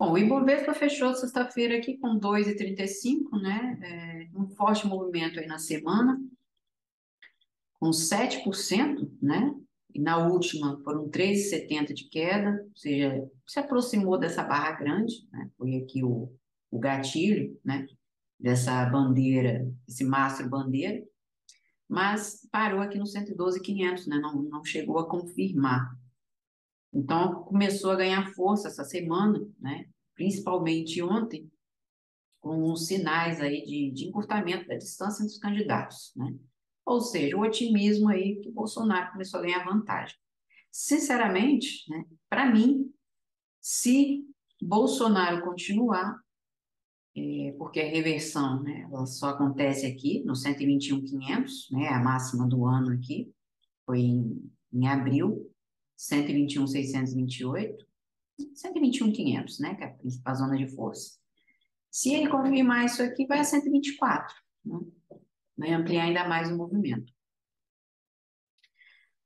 Bom, o Ibovespa fechou sexta-feira aqui com 2,35, né? Um forte movimento aí na semana, com 7%, né? E na última foram 3,70 de queda, ou seja, se aproximou dessa barra grande, né? Foi aqui o gatilho, né? Dessa bandeira, esse mastro bandeira, mas parou aqui no 112.500, né? Não chegou a confirmar. Então, começou a ganhar força essa semana, né? Principalmente ontem, com os sinais aí de encurtamento da distância entre os candidatos, né? Ou seja, o otimismo aí que o Bolsonaro começou a ganhar vantagem. Sinceramente, né, para mim, se Bolsonaro continuar, porque a reversão, né, ela só acontece aqui no 121.500, né, a máxima do ano aqui, foi em abril, 121.628, 121.500, né, que é a principal zona de força. Se ele confirmar isso aqui, vai a 124, né? Vai ampliar ainda mais o movimento.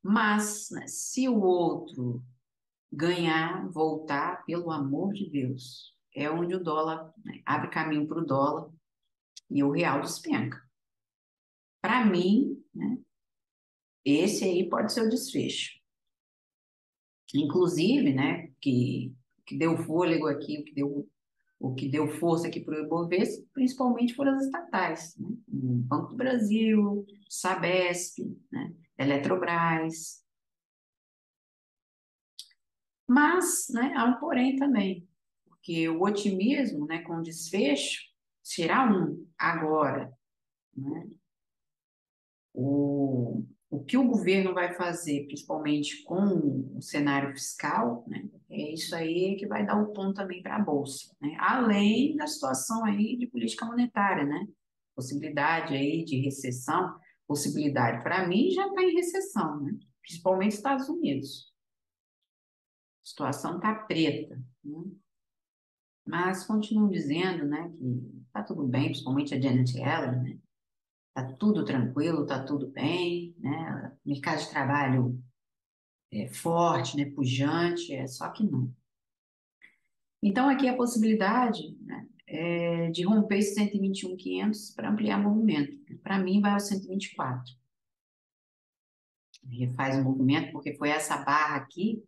Mas, né, se o outro ganhar, voltar, pelo amor de Deus, é onde o dólar, né, abre caminho para o dólar e o real despenca. Para mim, né, esse aí pode ser o desfecho. Inclusive, né, que deu fôlego aqui, o que deu força aqui para o Ibovespa, principalmente foram as estatais, né? O Banco do Brasil, Sabesp, né? Eletrobras. Mas, né, há um porém também, porque o otimismo, né, com o desfecho será um agora, né? O que o governo vai fazer, principalmente com o cenário fiscal, né, é isso aí que vai dar o tom também para a Bolsa, né? Além da situação aí de política monetária, né? Possibilidade aí de recessão, possibilidade, para mim, já está em recessão, né? Principalmente Estados Unidos. A situação está preta, né? Mas continuam dizendo, né, que está tudo bem, principalmente a Janet Yellen, né? Está tudo tranquilo, está tudo bem, né? Mercado de trabalho é forte, né, pujante, só que não. Então, aqui a possibilidade, né, é de romper esse 121.500 para ampliar o movimento. Para mim, vai ao 124. Ele faz o movimento, porque foi essa barra aqui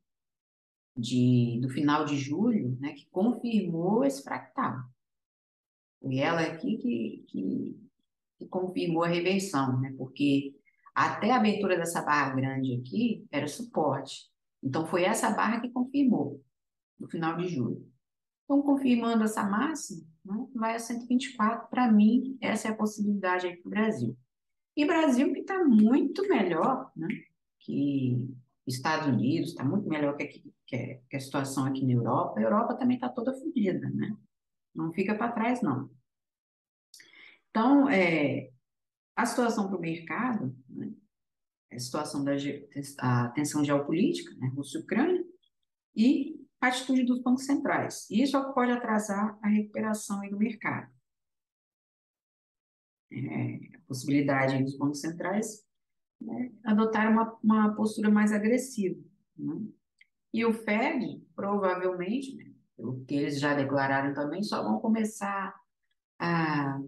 do final de julho, né, que confirmou esse fractal. Foi ela aqui que confirmou a reversão, né, porque até a abertura dessa barra grande aqui era suporte. Então, foi essa barra que confirmou no final de julho. Então, confirmando essa máxima, né, vai a 124. Para mim, essa é a possibilidade aí para o Brasil. E Brasil que está muito melhor, né, que Estados Unidos, está muito melhor que a situação aqui na Europa. A Europa também está toda fodida, né? Não fica para trás, não. Então, a situação para o mercado, né, é a situação a tensão geopolítica, né, Rússia e Ucrânia, e a atitude dos bancos centrais. Isso é o que pode atrasar a recuperação aí do mercado. A possibilidade dos bancos centrais, né, adotar uma postura mais agressiva, né? E o Fed, provavelmente, né, o que eles já declararam também, só vão começar a,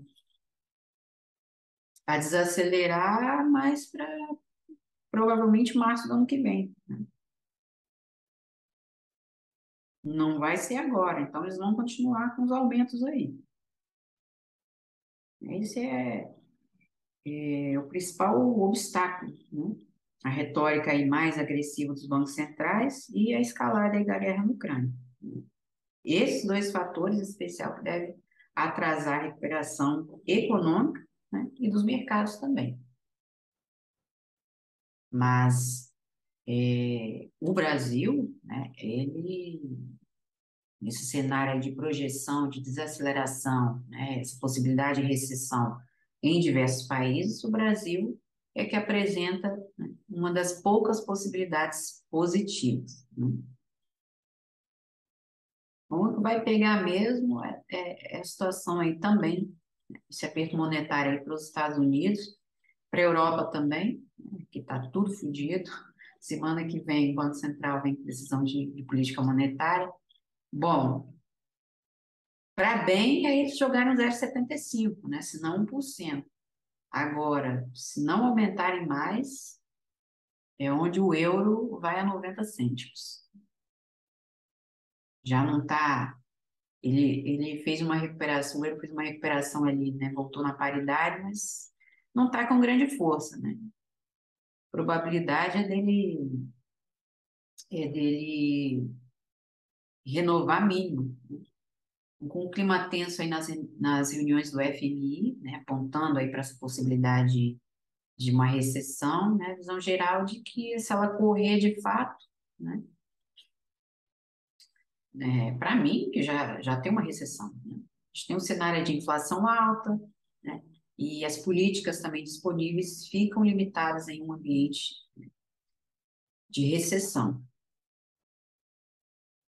a desacelerar mais para provavelmente março do ano que vem. Não vai ser agora, então eles vão continuar com os aumentos aí. Esse é o principal obstáculo, né? A retórica aí mais agressiva dos bancos centrais e a escalada aí da guerra na Ucrânia. Esses dois fatores em especial que devem atrasar a recuperação econômica, né, e dos mercados também. Mas o Brasil, né, ele, nesse cenário aí de projeção, de desaceleração, né, essa possibilidade de recessão em diversos países, o Brasil é que apresenta, né, uma das poucas possibilidades positivas, né? O que vai pegar mesmo é a situação aí também, né, esse aperto monetário aí para os Estados Unidos, para a Europa também, né, que está tudo fodido. Semana que vem o Banco Central vem com decisão de política monetária. Bom, Para bem, aí eles jogaram 0,75, né? Se não 1%. Agora, se não aumentarem mais, é onde o euro vai a 90 cêntimos. Já não está. Ele fez uma recuperação, o euro fez uma recuperação ali, né? Voltou na paridade, mas não está com grande força, né? Probabilidade é dele renovar mínimo, com o clima tenso aí nas reuniões do FMI, né, apontando aí para essa possibilidade de uma recessão, né, visão geral de que se ela correr de fato, né, para mim, que já tem uma recessão, né, a gente tem um cenário de inflação alta, né, e as políticas também disponíveis ficam limitadas em um ambiente de recessão.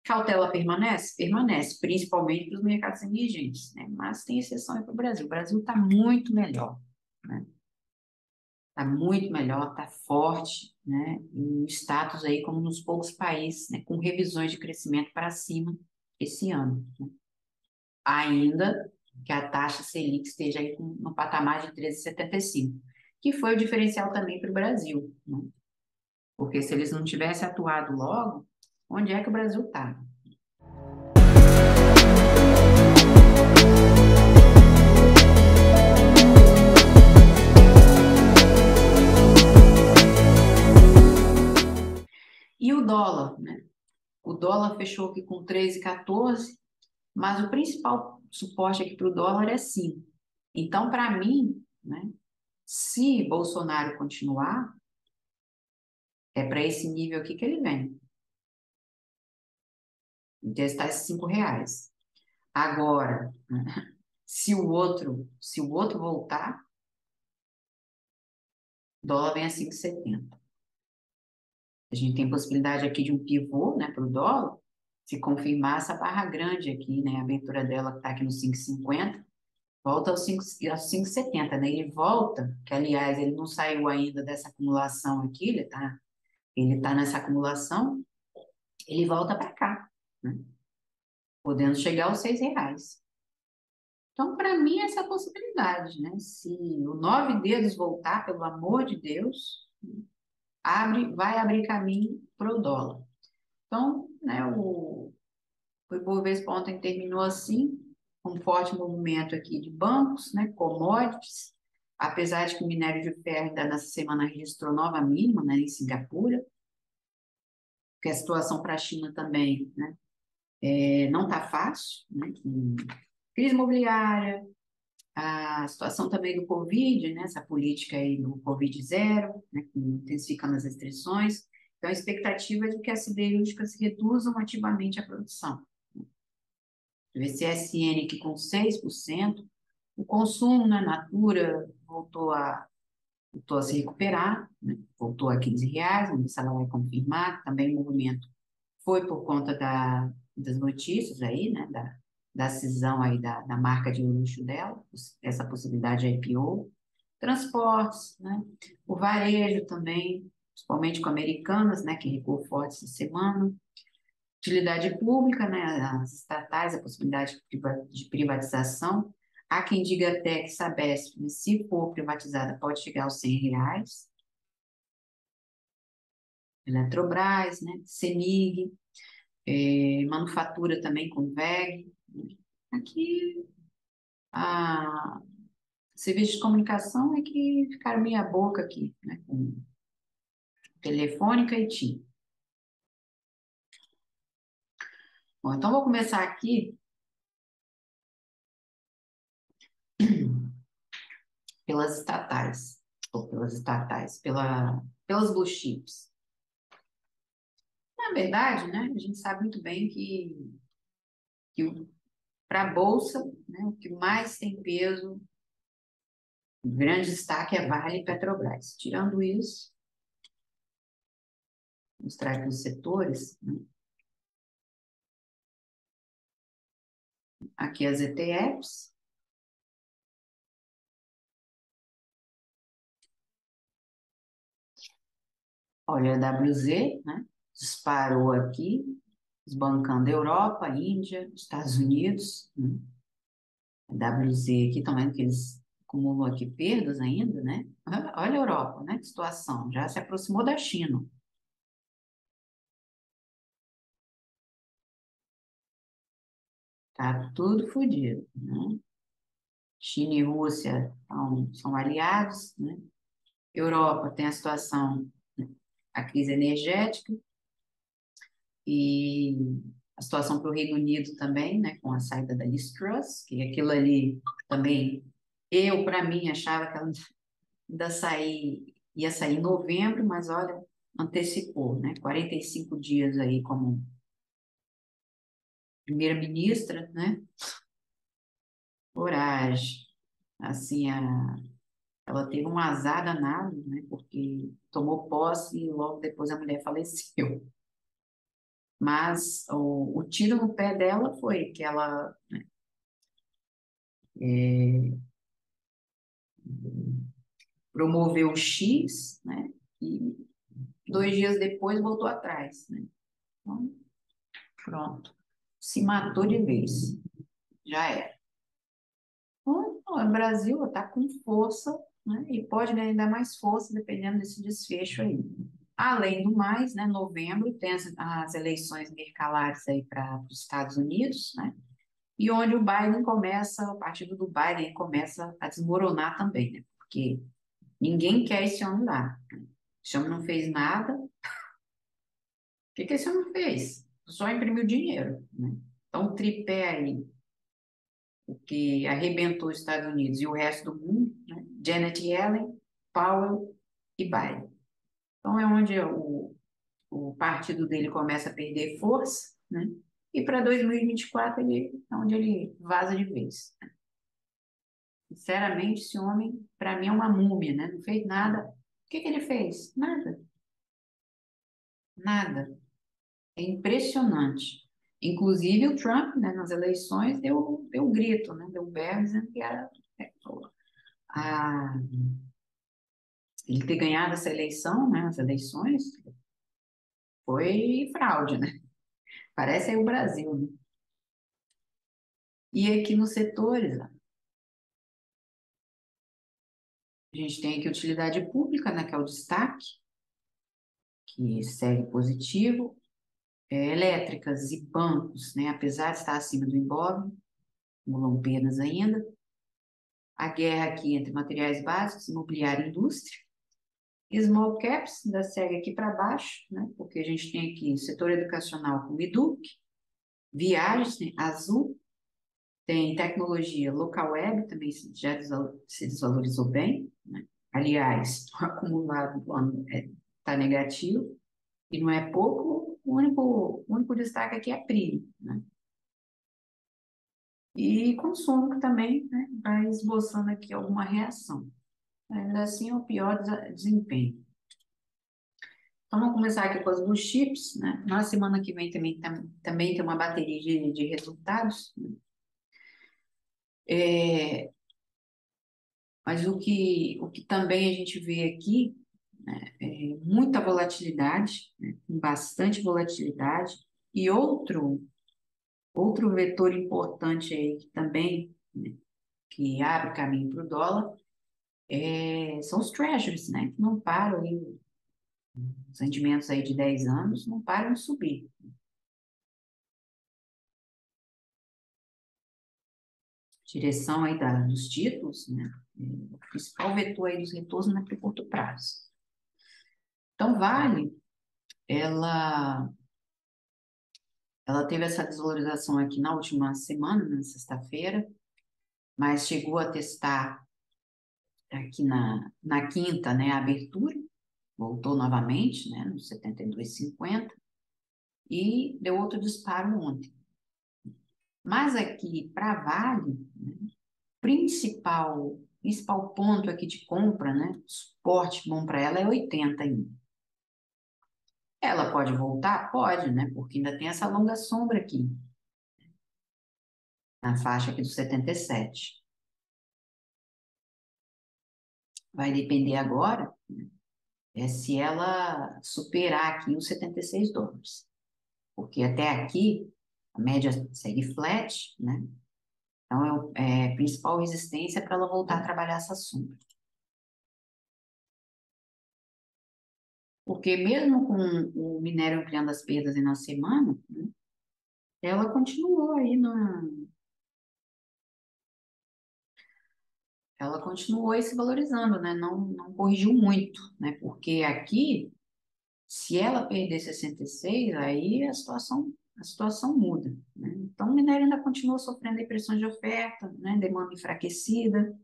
Cautela permanece? Permanece, principalmente para os mercados emergentes, né? Mas tem exceção para o Brasil. O Brasil está muito melhor, né? Está muito melhor, está forte, né? Em status aí como nos poucos países, né? Com revisões de crescimento para cima esse ano, né? Ainda que a taxa Selic esteja aí no patamar de 13,75, que foi o diferencial também para o Brasil, né? Porque se eles não tivessem atuado logo, onde é que o Brasil está? E o dólar, né? O dólar fechou aqui com 13,14, mas o principal suporte aqui para o dólar é 5. Então, para mim, né, se Bolsonaro continuar, é para esse nível aqui que ele vem, testar esses R$ 5. Agora, né, se o outro voltar, o dólar vem a 5,70. A gente tem possibilidade aqui de um pivô, né, para o dólar, se confirmar essa barra grande aqui, né, a abertura dela que está aqui no 5,50, volta aos 5,70, né? Ele volta, que aliás ele não saiu ainda dessa acumulação aqui, ele tá nessa acumulação, ele volta para cá, né? Podendo chegar aos R$ 6. Então, para mim, essa é a possibilidade, né? Se o nove dedos voltar, pelo amor de Deus, vai abrir caminho para o dólar. Então, né, o Ibovespa ontem terminou assim, com um forte movimento aqui de bancos, né, commodities, apesar de que o minério de ferro ainda nessa semana registrou nova mínima, né, em Singapura, porque a situação para a China também, né, não está fácil, né, com crise imobiliária, a situação também do Covid, né, essa política aí do Covid zero, né, intensificando as restrições, então a expectativa é de que as siderúrgicas reduzam ativamente a produção. O VCSN aqui com 6%, o consumo na Natura voltou a se recuperar, né? Voltou a R$ 15, vamos ver se ela vai confirmar. Também o movimento foi por conta das notícias aí, né? Da cisão aí da marca de luxo dela, essa possibilidade de IPO. Transportes, né? O varejo também, principalmente com Americanas, né? Que recuou forte essa semana. Utilidade pública, né, as estatais, a possibilidade de privatização. Há quem diga até que Sabesp, né, se for privatizada, pode chegar aos R$ 100. Eletrobras, né, CEMIG, manufatura também com WEG. Aqui, a serviço de comunicação é que ficaram meia boca aqui, né, com Telefônica e TIM. Bom, então vou começar aqui pelas blue chips. Na verdade, né, a gente sabe muito bem que para a Bolsa, né, o que mais tem peso, o grande destaque é Vale e Petrobras. Tirando isso, mostrar aqui os setores, né, aqui as ETFs, olha a WZ, né, disparou aqui, desbancando a Europa, Índia, Estados Unidos, né. WZ aqui, estão vendo que eles acumulam aqui perdas ainda, né? Olha a Europa, né? Que situação, já se aproximou da China. Tá tudo fodido, né? China e Rússia são aliados, né? Europa tem a situação, né, a crise energética e a situação para o Reino Unido também, né? Com a saída da Liz Truss, que aquilo ali também, eu, para mim, achava que ela ia sair em novembro, mas olha, antecipou, né? 45 dias aí como primeira-ministra, né? Coragem. Assim, ela teve um azar danado, né? Porque tomou posse e logo depois a mulher faleceu. Mas o tiro no pé dela foi que ela é, promoveu o X, né? E 2 dias depois voltou atrás, né? Então, pronto. Se matou de vez. Já era. Então, o Brasil está com força, né? E pode ganhar ainda mais força dependendo desse desfecho aí. Além do mais, né, novembro tem as eleições intercalares aí para os Estados Unidos, né? E onde o Biden começa, o partido do Biden começa a desmoronar também, né? Porque ninguém quer esse homem lá. Esse homem não fez nada. O que que esse homem fez? Só imprimiu dinheiro, né? Então, o tripé aí, o que arrebentou os Estados Unidos e o resto do mundo, né? Janet Yellen, Powell e Biden. Então, é onde o partido dele começa a perder força, né? E para 2024 é onde ele vaza de vez. Sinceramente, esse homem, para mim, é uma múmia, né? Não fez nada. O que que ele fez? Nada, nada. É impressionante. Inclusive, o Trump, né, nas eleições, deu um grito, né? Deu um berro dizendo que era a, ele ter ganhado essa eleição, né? As eleições, foi fraude, né? Parece aí o Brasil, né? E aqui nos setores, ó, a gente tem aqui utilidade pública, né, que é o destaque, que segue positivo. Elétricas e bancos, né, apesar de estar acima do Ibov, acumulam perdas ainda. A guerra aqui entre materiais básicos, imobiliário e indústria. Small caps, ainda segue aqui para baixo, né, porque a gente tem aqui setor educacional com Miduc, viagens, né, Azul, tem tecnologia, local web, também se desvalorizou bem, né? Aliás, o acumulado do ano está negativo, e não é pouco, o único destaque aqui é PRI, né? E consumo que também, né, vai esboçando aqui alguma reação. Ainda assim, é o pior desempenho. Então, vamos começar aqui com as blue chips, né? Na semana que vem também tem uma bateria de resultados. É, mas o que também a gente vê aqui, né, é muita volatilidade, né, com bastante volatilidade. E outro vetor importante aí que também, né, que abre caminho para o dólar, são os treasuries, né, que não param aí, os rendimentos aí de 10 anos não param de subir. Direção aí dos títulos, né, o principal vetor aí dos retornos é para o curto prazo. Então, Vale, ela, ela teve essa desvalorização aqui na última semana, na sexta-feira, mas chegou a testar aqui na quinta, né, a abertura, voltou novamente, né, nos 72,50 e deu outro disparo ontem. Mas aqui para Vale, né, principal ponto aqui de compra, né, suporte bom para ela é 80 ainda. Ela pode voltar? Pode, né, porque ainda tem essa longa sombra aqui, na faixa aqui dos 77. Vai depender agora se ela superar aqui os 76 dólares. Porque até aqui a média segue flat, né? Então, é a principal resistência para ela voltar a trabalhar essa sombra. Porque mesmo com o minério ampliando as perdas aí na semana, né, ela continuou aí ela continuou aí se valorizando, né? Não corrigiu muito, né? Porque aqui, se ela perder 66, aí a situação muda, né? Então, o minério ainda continua sofrendo pressões de oferta, né? Demanda enfraquecida.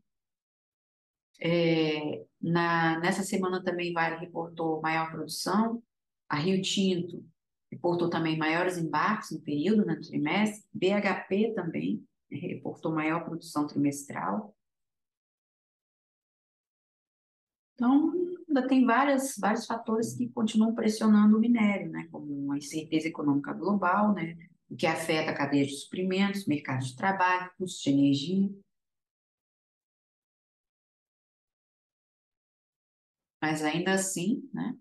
Nessa semana também Vale reportou maior produção, a Rio Tinto reportou também maiores embarques no período, né, no trimestre, BHP também reportou maior produção trimestral. Então, ainda tem vários fatores que continuam pressionando o minério, né, como a incerteza econômica global, né, o que afeta a cadeia de suprimentos, mercado de trabalho, custos de energia, mas ainda assim, né,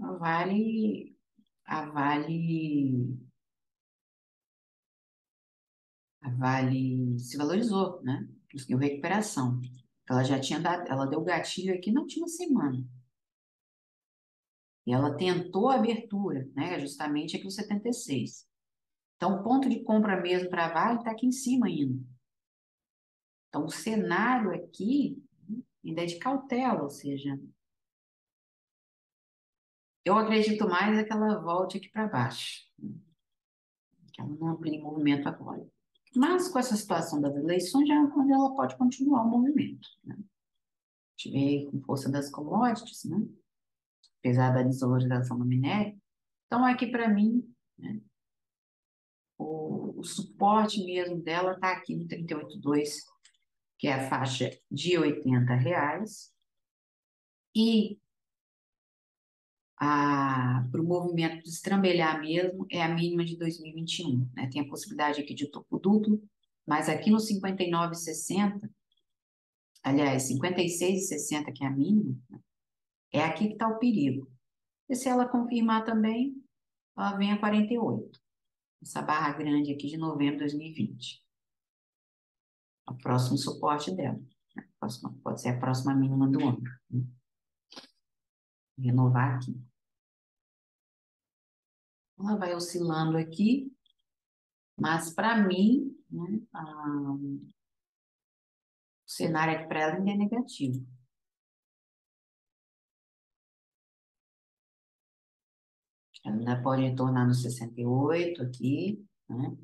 a Vale, a Vale, a Vale se valorizou, né, conseguiu recuperação. Ela já tinha dado, ela deu gatilho aqui na última semana. E ela tentou a abertura, né, justamente aqui o 76. Então, o ponto de compra mesmo para a Vale está aqui em cima ainda. Então, o cenário aqui ainda é de cautela, ou seja, eu acredito mais é que ela volte aqui para baixo, que ela não amplie movimento agora. Mas com essa situação das eleições, já é quando ela pode continuar o movimento, né? Tiver com força das commodities, né? Apesar da desvalorização do minério. Então, aqui para mim, né, o suporte mesmo dela está aqui no 38,2, que é a faixa de R$ 80. E para o movimento destrambelhar mesmo, é a mínima de 2021, né? Tem a possibilidade aqui de topo duplo, mas aqui no 59,60, aliás, 56,60, que é a mínima, é aqui que está o perigo. E se ela confirmar também, ela vem a 48, essa barra grande aqui de novembro de 2020. É o próximo suporte dela, né? Pode ser a próxima mínima do ano, né? Renovar aqui. Ela vai oscilando aqui, mas para mim, né, o cenário aqui para ela ainda é negativo. Ela ainda pode retornar no 68 aqui, né?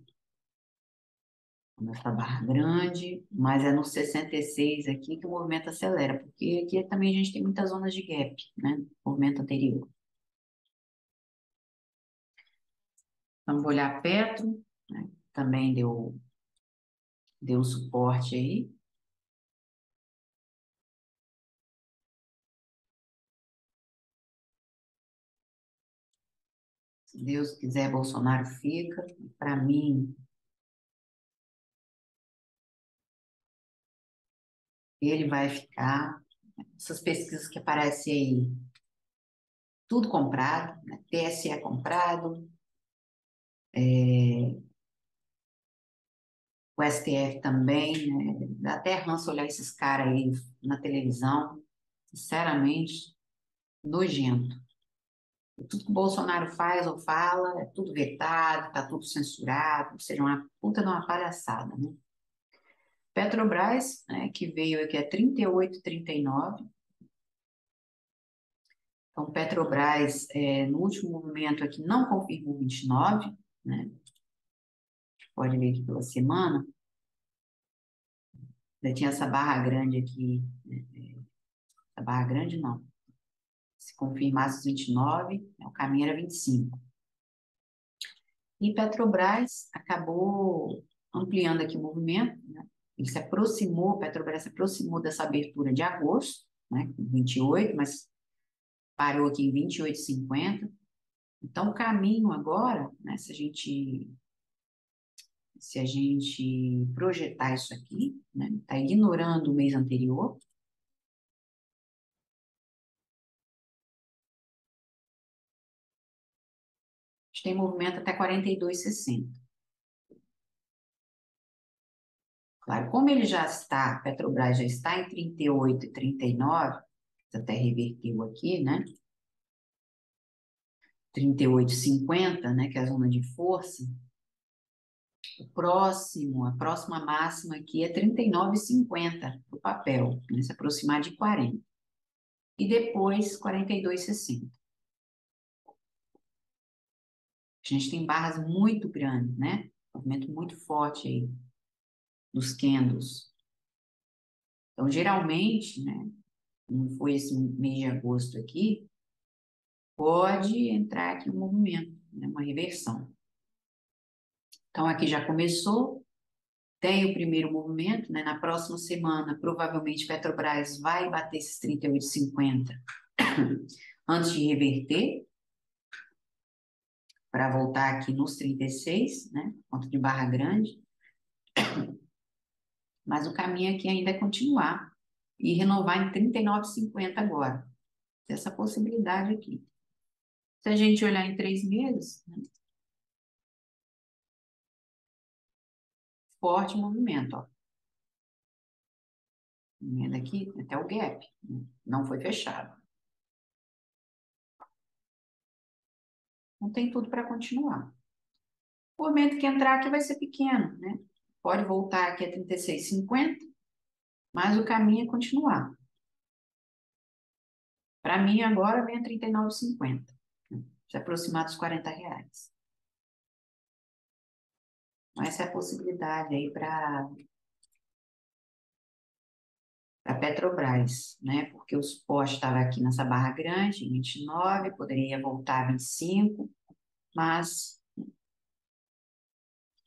Nessa barra grande, mas é no 66 aqui que o movimento acelera, porque aqui também a gente tem muitas zonas de gap, né? Movimento anterior. Vamos olhar a Petro, né? Também deu suporte aí. Se Deus quiser, Bolsonaro fica. Para mim, ele vai ficar. Essas pesquisas que aparecem aí, tudo comprado, né? TSE comprado, o STF também, né? Dá até ranço olhar esses caras aí na televisão, sinceramente, nojento. Tudo que o Bolsonaro faz ou fala é tudo vetado, tá tudo censurado, ou seja, uma puta de uma palhaçada, né? Petrobras, né, que veio aqui a 38,39. Então, Petrobras, no último movimento aqui, não confirmou 29, né? Pode ver aqui pela semana. Já tinha essa barra grande aqui, né? Essa barra grande não. Se confirmasse os 29, né, o caminho era 25. E Petrobras acabou ampliando aqui o movimento, né? Petrobras se aproximou dessa abertura de agosto, né, com 28, mas parou aqui em 28,50. Então, o caminho agora, né, se a gente projetar isso aqui, né, está ignorando o mês anterior, a gente tem movimento até 42,60. Claro, como ele já está, a Petrobras já está em 38 e 39, até reverteu aqui, né? 38,50, né? Que é a zona de força. A próxima máxima aqui é 39,50 do papel, né? Se aproximar de 40. E depois 42,60. A gente tem barras muito grandes, né? Movimento muito forte aí dos candles. Então, geralmente, né? Como foi esse mês de agosto aqui, pode entrar aqui um movimento, né? Uma reversão. Então, aqui já começou, tem o primeiro movimento, né? Na próxima semana, provavelmente Petrobras vai bater esses 38,50 antes de reverter, para voltar aqui nos 36, né? Ponto de barra grande. Mas o caminho aqui ainda é continuar e renovar em 39,50 agora. Essa possibilidade aqui. Se a gente olhar em 3 meses, né? Forte movimento, ó. Vendo aqui até o gap, né? Não foi fechado. Não tem tudo para continuar. O movimento que entrar aqui vai ser pequeno, né? Pode voltar aqui a 36,50, mas o caminho é continuar. Para mim, agora vem a 39,50, né? Se aproximar dos R$ 40. Essa é a possibilidade aí para a Petrobras, né? Porque o suporte estava aqui nessa barra grande, em 29, poderia voltar a 25, mas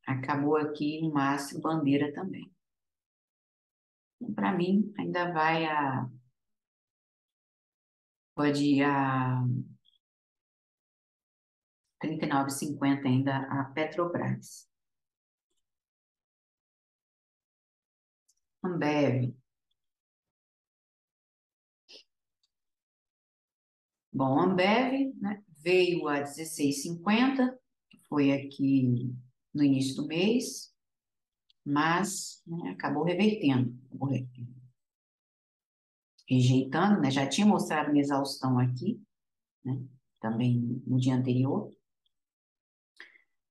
acabou aqui no máximo bandeira também. Para mim, ainda pode ir a 39,50 ainda a Petrobras. Ambev. Bom, Ambev, né, veio a 16,50, que foi aqui no início do mês, mas né, acabou revertendo, rejeitando, né, já tinha mostrado uma exaustão aqui, né, também no dia anterior.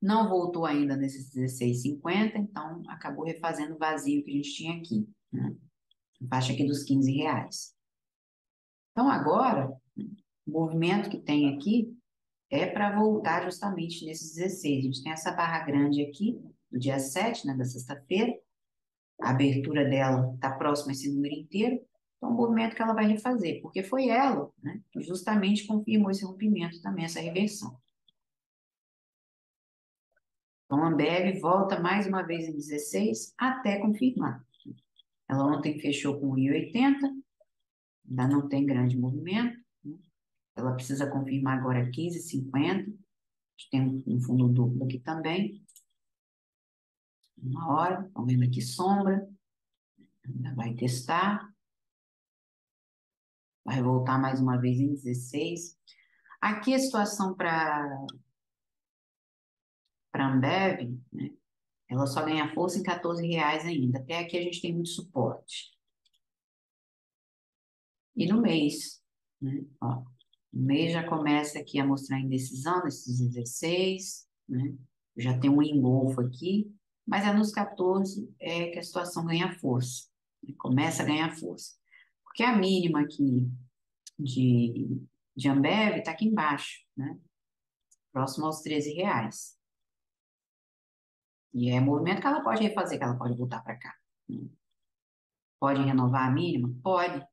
Não voltou ainda nesses 16,50, então acabou refazendo o vazio que a gente tinha aqui, né, faixa aqui dos R$ 15. Então agora, o movimento que tem aqui é para voltar justamente nesses 16. A gente tem essa barra grande aqui, do dia 7, né, da sexta-feira. A abertura dela está próxima a esse número inteiro. Então, o movimento que ela vai refazer, porque foi ela, né, que justamente confirmou esse rompimento também, essa reversão. Então, a Ambev volta mais uma vez em 16 até confirmar. Ela ontem fechou com 1,80, ainda não tem grande movimento, né? Ela precisa confirmar agora 15,50. Tem um fundo duplo aqui também. Uma hora, estão vendo aqui sombra, ainda vai testar, vai voltar mais uma vez em 16. Aqui a situação para Ambev, né, ela só ganha força em R$ 14 ainda. Até aqui a gente tem muito suporte. E no mês, né, ó, no mês já começa aqui a mostrar indecisão nesses 16, né, já tem um engolfo aqui, mas é nos 14 que a situação ganha força, né, começa a ganhar força. Porque a mínima aqui de, de Ambev está aqui embaixo, né? Próximo aos R$ 13. E é movimento que ela pode refazer, que ela pode voltar para cá, né? Pode renovar a mínima? Pode,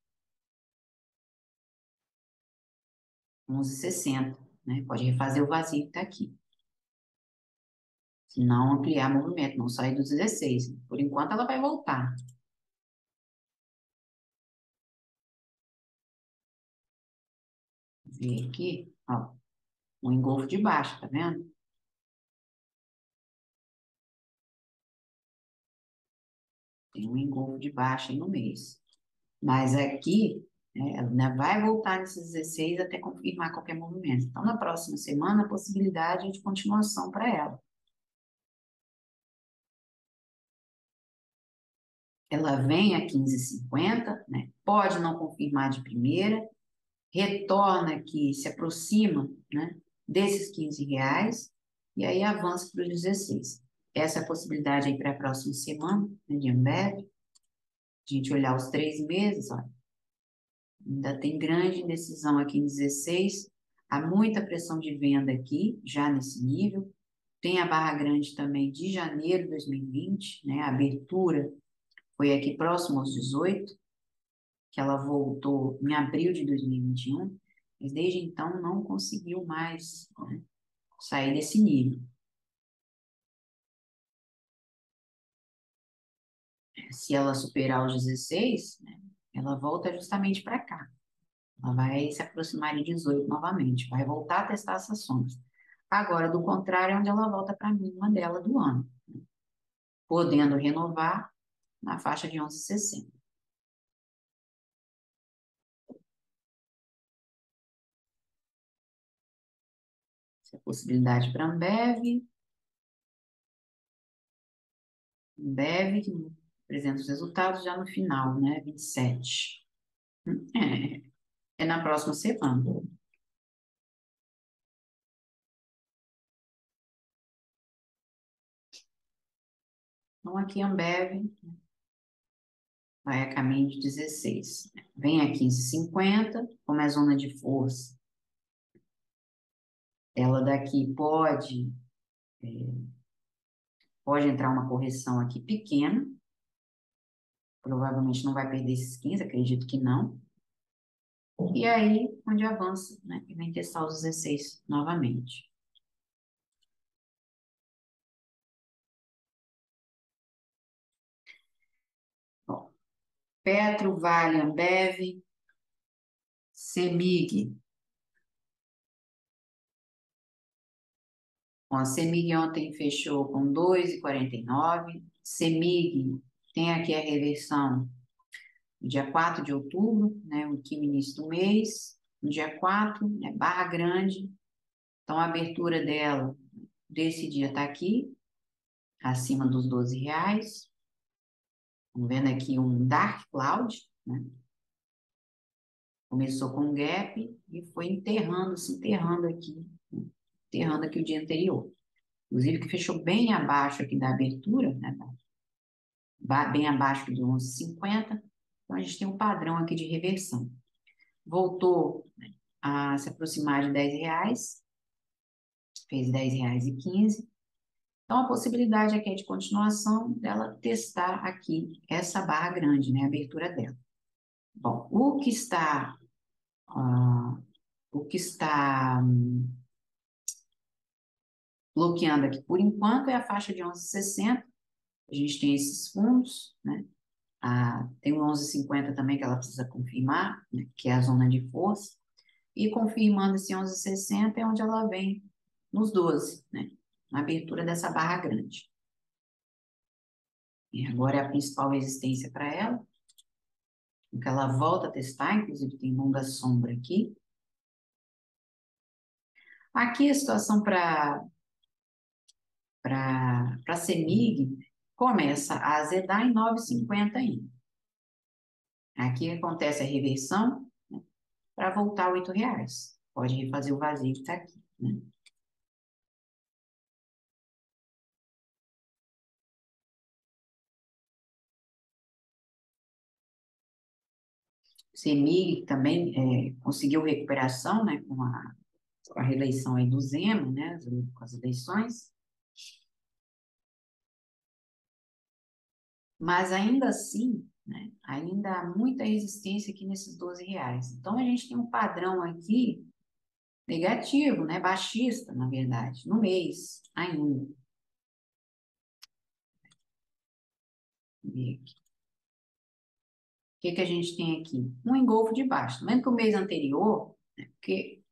11,60, né? Pode refazer o vazio que está aqui. Se não ampliar movimento, não sair dos 16. Por enquanto ela vai voltar. Ver aqui, ó, um engolfo de baixo, tá vendo? Tem um engolfo de baixo aí no mês. Mas aqui, ela ainda vai voltar nesses 16 até confirmar qualquer movimento. Então, na próxima semana, a possibilidade é de continuação para ela. ela vem a 15,50, né? Pode não confirmar de primeira, retorna aqui, se aproxima, né, desses R$ 15, e aí avança para os 16. Essa é a possibilidade aí para a próxima semana, né, de Ambev. A gente olhar os 3 meses, olha, ainda tem grande indecisão aqui em 16, há muita pressão de venda aqui, já nesse nível. Tem a barra grande também de janeiro de 2020, né, a abertura foi aqui próximo aos 18, que ela voltou em abril de 2021, mas desde então não conseguiu mais, né, sair desse nível. Se ela superar os 16, né, ela volta justamente para cá. Ela vai se aproximar de 18 novamente, vai voltar a testar essas sombras. Agora, do contrário, é onde ela volta para a mínima dela do ano, podendo renovar na faixa de 11,60. Essa é a possibilidade para a Ambev, que apresenta os resultados já no final, né? 27. É na próxima semana. Então, aqui a Ambev vai a caminho de 16. Vem a 15,50, como é zona de força. Ela daqui pode entrar uma correção aqui pequena. Provavelmente não vai perder esses 15, acredito que não. E aí, onde avança, né? E vem testar os 16 novamente. Bom, Petro, Vale, Ambev, CEMIG. Bom, a CEMIG ontem fechou com 2,49. CEMIG tem aqui a reversão no dia 4 de outubro, né, o último início do mês. No dia 4, né, barra grande. Então, a abertura dela desse dia está aqui, acima dos R$ 12. Estamos vendo aqui um Dark Cloud, né? Começou com um gap e foi enterrando, se enterrando aqui, né? Enterrando aqui o dia anterior. Inclusive que fechou bem abaixo aqui da abertura, né? Bem abaixo do 11,50. Então a gente tem um padrão aqui de reversão. Voltou, né, a se aproximar de R$ 10, fez R$ 10,15. Então a possibilidade aqui é de continuação dela testar aqui essa barra grande, né? A abertura dela. Bom, ah, o que está bloqueando aqui por enquanto é a faixa de 11,60. A gente tem esses fundos, né? Tem o 11,50 também que ela precisa confirmar, né? Que é a zona de força. E confirmando esse 11,60 é onde ela vem nos 12, né? Na abertura dessa barra grande. E agora é a principal resistência para ela, porque ela volta a testar, inclusive tem longa sombra aqui. Aqui a situação para a CEMIG começa a azedar em 9,50 ainda. Aqui acontece a reversão, né, para voltar a R$ 8. Pode refazer o vazio que está aqui, né? CEMIG também conseguiu recuperação, né, com a reeleição aí do Zema, né, com as eleições, mas ainda assim, né, ainda há muita resistência aqui nesses R$ 12. Então, a gente tem um padrão aqui negativo, né, baixista, na verdade, no mês ainda. O que que a gente tem aqui? Um engolfo de baixo. Tá vendo que o mês anterior, né, porque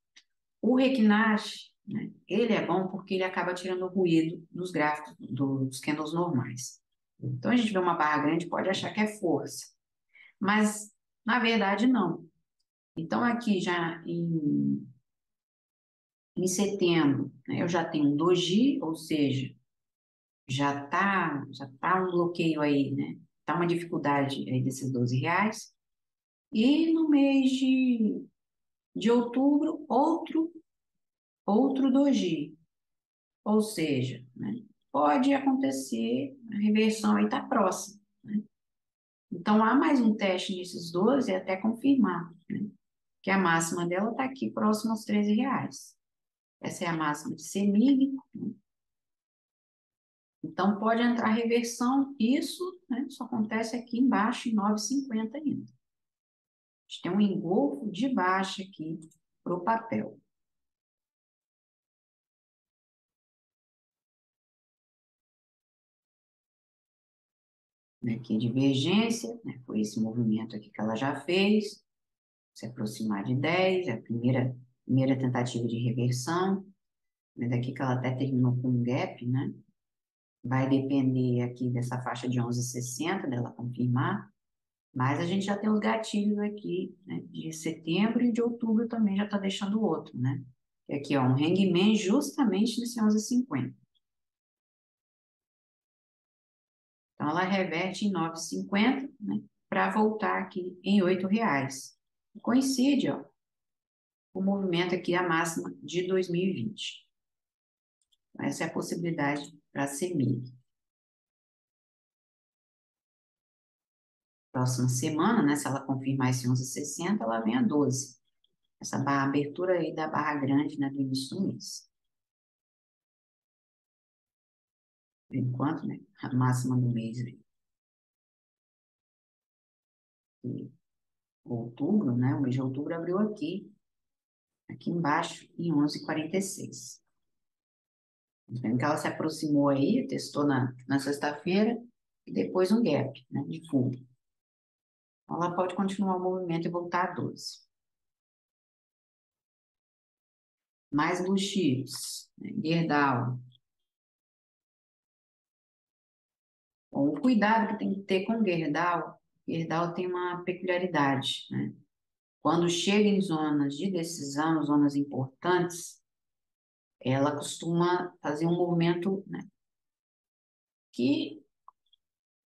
o Requinash, né, ele é bom porque ele acaba tirando o ruído dos gráficos, dos candles normais. Então, a gente vê uma barra grande, pode achar que é força, mas na verdade não. Então, aqui já em setembro, né, eu já tenho um doji, ou seja, já tá um bloqueio aí, né? tá uma dificuldade aí desses R$ 12. E no mês de outubro, outro doji. Ou seja, né, pode acontecer, a reversão aí está próxima, né? Então, há mais um teste nesses 12 até confirmar, né, que a máxima dela está aqui próxima aos R$ 13. Essa é a máxima de CEMIG, né? Então, pode entrar reversão, isso, né, só acontece aqui embaixo, em 9,50 ainda. A gente tem um engolfo de baixa aqui para o papel. Aqui, divergência, né, foi esse movimento aqui que ela já fez, se aproximar de 10, é a primeira tentativa de reversão, né, daqui que ela até terminou com um gap, né? Vai depender aqui dessa faixa de 11,60 dela confirmar, mas a gente já tem os gatilhos aqui, né, de setembro e de outubro também já está deixando outro, né? E aqui, ó, um hangman justamente nesse 11,50. Então, ela reverte em 9,50, né, para voltar aqui em R$ 8. Coincide, ó, o movimento aqui, a máxima de 2020. Essa é a possibilidade para a CEMIG. Próxima semana, né, se ela confirmar esse 11,60, ela vem a 12. Essa barra, abertura aí da barra grande, né, do início do mês. Por enquanto, né, a máxima do mês aí. E outubro, né, o mês de outubro abriu aqui embaixo, em 11,46. Vendo que ela se aproximou aí, testou na sexta-feira, e depois um gap, né, de fundo. Então, ela pode continuar o movimento e voltar a 12. Mais blue chips, né, Gerdau. Bom, o cuidado que tem que ter com o Gerdau tem uma peculiaridade, né? Quando chega em zonas de decisão, zonas importantes, ela costuma fazer um movimento, né, que,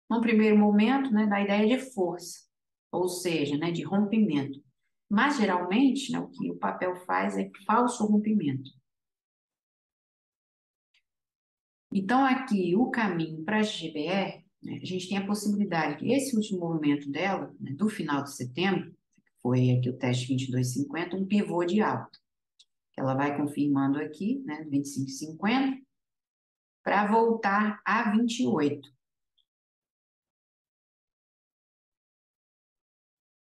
no primeiro momento, né, dá a ideia de força, ou seja, né, de rompimento. Mas, geralmente, né, o que o papel faz é falso rompimento. Então, aqui, o caminho para a GBR, né, a gente tem a possibilidade que esse último movimento dela, né, do final de setembro, foi aqui o teste 22,50, um pivô de alta. Ela vai confirmando aqui, né, 25,50, para voltar a 28.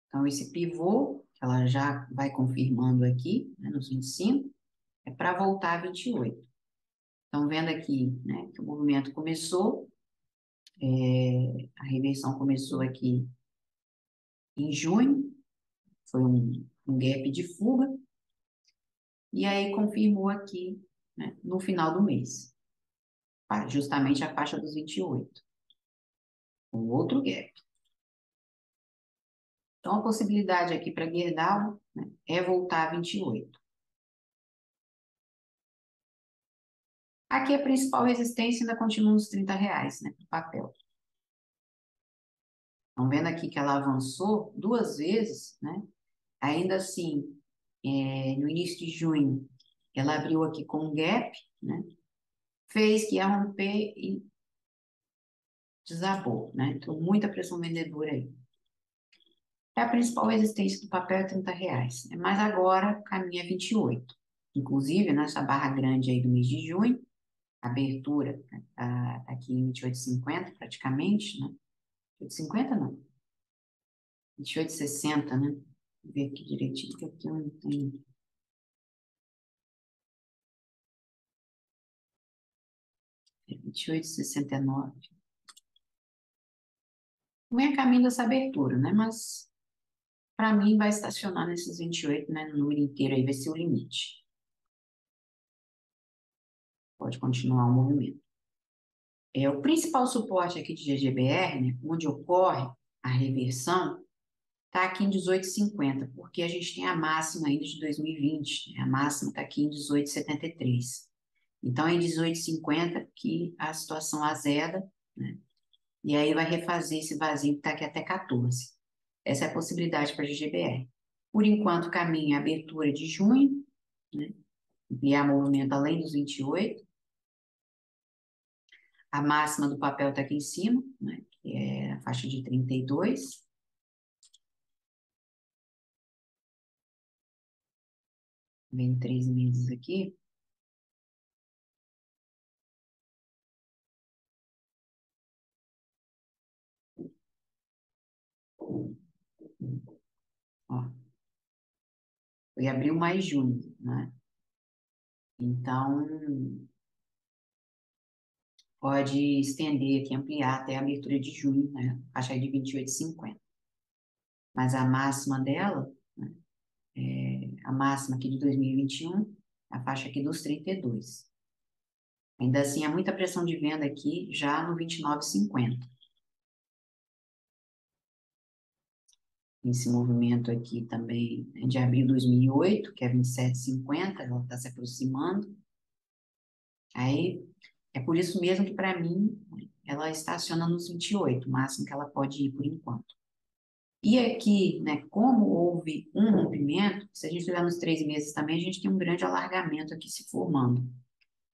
Então, esse pivô, que ela já vai confirmando aqui, né, nos 25, é para voltar a 28. Então, vendo aqui, né, que o movimento começou, a reversão começou aqui em junho, foi um gap de fuga, e aí confirmou aqui, né, no final do mês, justamente a faixa dos 28, um outro gap. Então, a possibilidade aqui para Gerdau, né, é voltar a 28. Aqui a principal resistência ainda continua nos R$ 30, né, no papel. Estão vendo aqui que ela avançou duas vezes, né? Ainda assim, no início de junho, ela abriu aqui com um gap, né? Fez que ia romper e desabou, né? Então, muita pressão vendedora aí. É a principal resistência do papel é R$ 30, né? Mas agora caminha 28. Inclusive, nessa barra grande aí do mês de junho, abertura, né, tá aqui em 28,50 praticamente, né? 28,50 não, 28,60, né? Vou ver aqui direitinho, que aqui eu não tenho. 28,69. Não é caminho dessa abertura, né? Mas, para mim, vai estacionar nesses 28, né? No número inteiro aí vai ser o limite. Pode continuar o movimento. O principal suporte aqui de GGBR, né? Onde ocorre a reversão, está aqui em 18,50, porque a gente tem a máxima ainda de 2020, né? A máxima está aqui em 18,73. Então, é em 18,50 que a situação azeda, né? e aí vai refazer esse vazio que está aqui até 14. Essa é a possibilidade para a GGBR. Por enquanto, caminha a abertura de junho, né? Ampliar movimento além dos 28. A máxima do papel está aqui em cima, né? Que é a faixa de 32. Vem 3 meses aqui. Ó, foi abril mais junho, né? Então, pode estender aqui, ampliar até a abertura de junho, né? Faixa de 28,50. Mas a máxima dela, né? A máxima aqui de 2021, a faixa aqui dos 32. Ainda assim, há muita pressão de venda aqui, já no 29,50. Esse movimento aqui também é de abril de 2008, que é 27,50, ela está se aproximando. Aí, é por isso mesmo que, para mim, ela estaciona nos 28, o máximo que ela pode ir por enquanto. E aqui, né, como houve um rompimento, se a gente olhar nos 3 meses também, a gente tem um grande alargamento aqui se formando.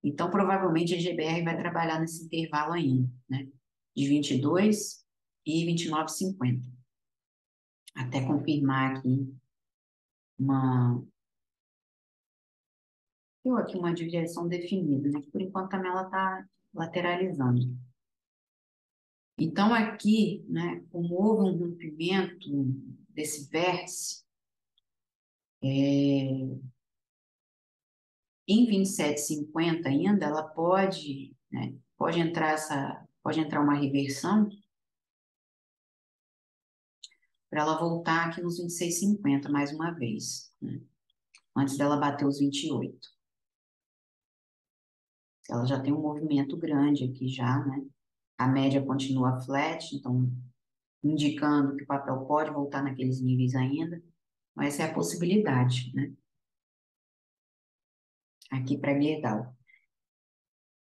Então, provavelmente, a GBR vai trabalhar nesse intervalo ainda, né, de 22 e 29,50, até confirmar aqui uma, eu aqui uma direção definida, né, que por enquanto também ela está lateralizando. Então, aqui, né, como houve um rompimento desse vértice, em 27,50 ainda, ela pode, né, pode entrar uma reversão para ela voltar aqui nos 26,50 mais uma vez, né, antes dela bater os 28. Ela já tem um movimento grande aqui já, né? A média continua flat, então indicando que o papel pode voltar naqueles níveis ainda, mas essa é a possibilidade, né? Aqui para Gerdau.